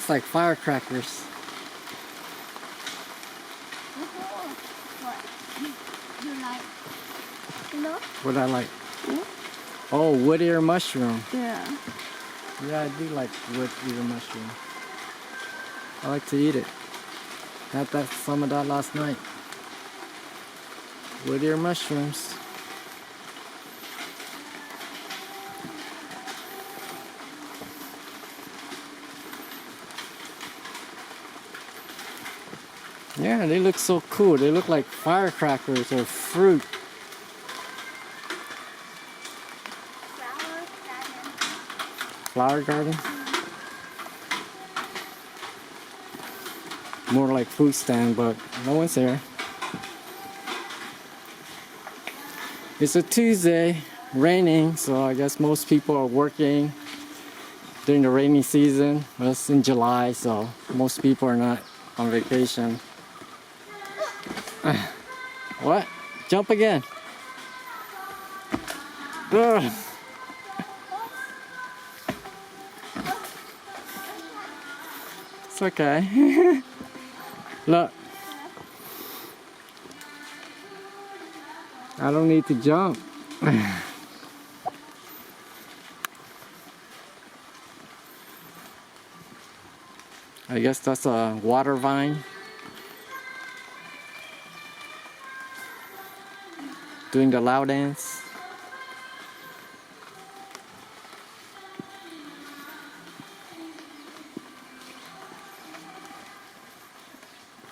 looks like firecrackers. What? You like? You know? What I like? Oh, wood ear mushroom. Yeah. Yeah, I do like wood ear mushroom. I like to eat it. Had some of that last night. Wood ear mushrooms. Yeah, they look so cool. They look like firecrackers or fruit. Flower garden? More like fruit stand, but no one's there. It's a Tuesday, raining, so I guess most people are working during the rainy season. Well, it's in July, so most people are not on vacation. What? Jump again. Ugh. It's okay. Look. I don't need to jump. I guess that's a water vine. Doing the loud dance.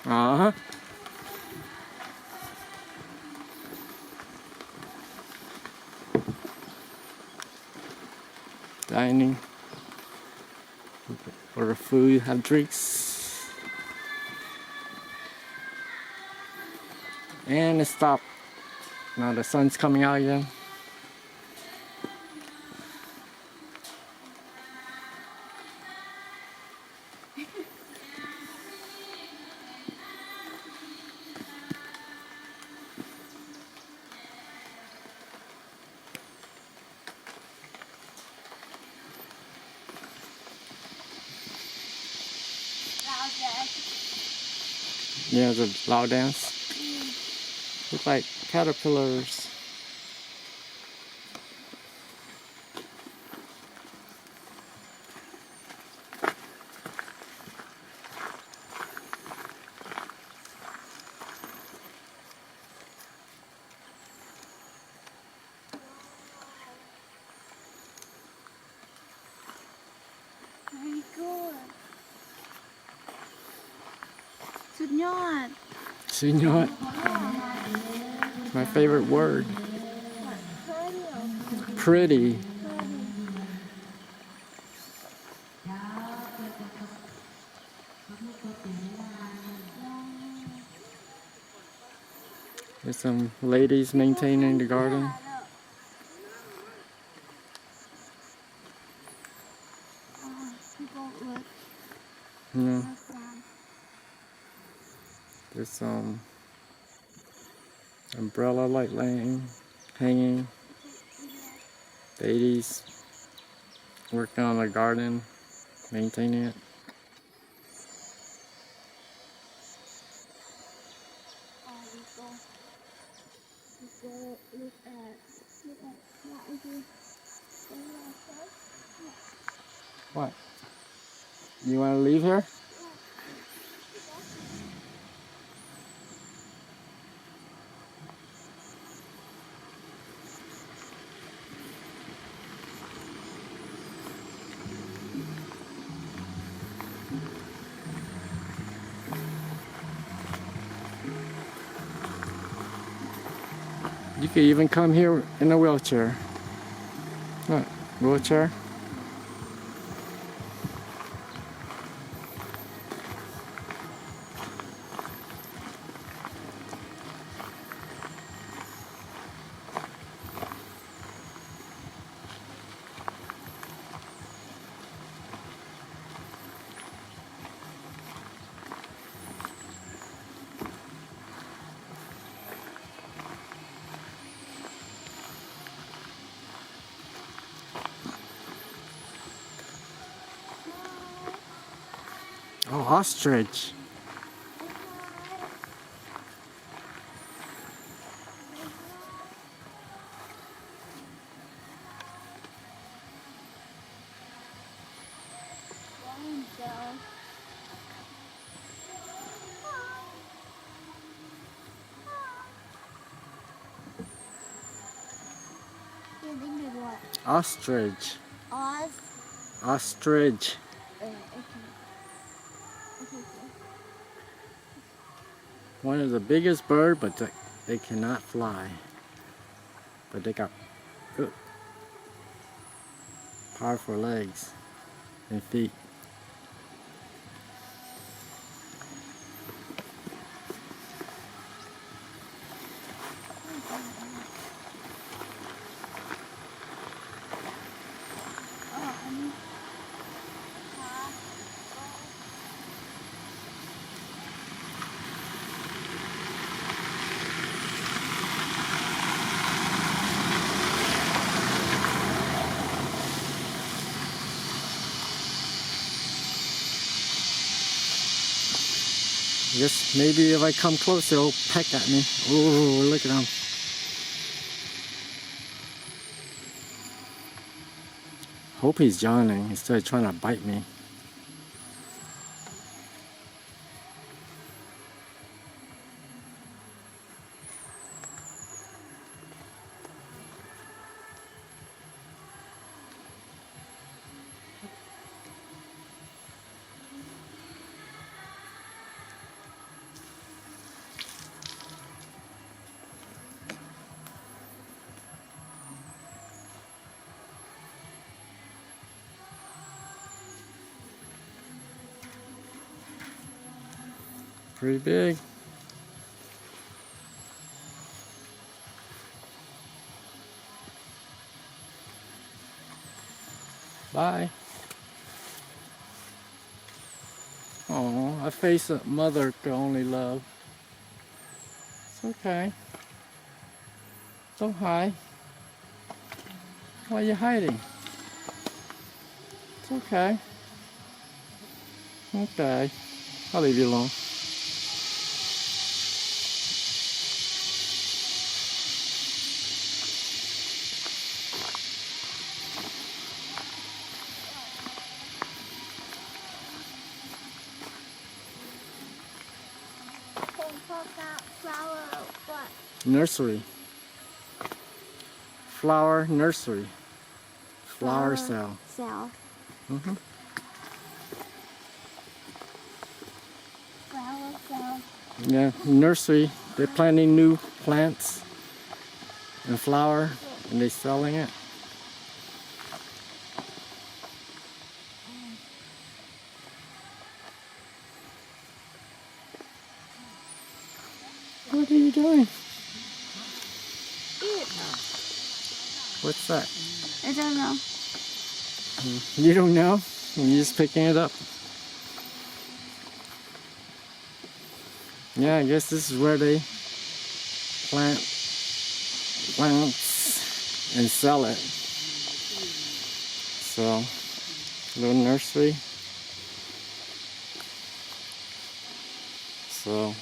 Uh-huh. Dining. Order food, have drinks. And it stopped. Now the sun's coming out again. Yeah, the loud dance. Look like caterpillars. Very good. สุดยอด So you know what? My favorite word. Pretty. There's some ladies maintaining the garden. People look Yeah. sad. There's some umbrella light hanging. Ladies working on the garden, maintaining it. We go look at what is it? What? You want to leave here? You could even come here in a wheelchair. What? Wheelchair? Oh, ostrich. Ostrich. Ostrich. One of the biggest bird, but they cannot fly. But they got good, powerful legs and feet. I guess maybe if I come close, they'll peck at me. Oh, look at them. Hope he's yawning instead of trying to bite me. Pretty big. Bye. Oh, a face a mother can only love. It's okay. Don't hide. Why are you hiding? It's okay. Okay. I'll leave you alone. Flower what? Nursery. Flower nursery. Flower cell. Cell. Mm-hmm. Flower cell. Yeah, nursery. They're planting new plants and flower, and they're selling it. What are you doing? What's that? I don't know. You don't know? You're just picking it up. Yeah, I guess this is where they plant plants and sell it. So, little nursery. So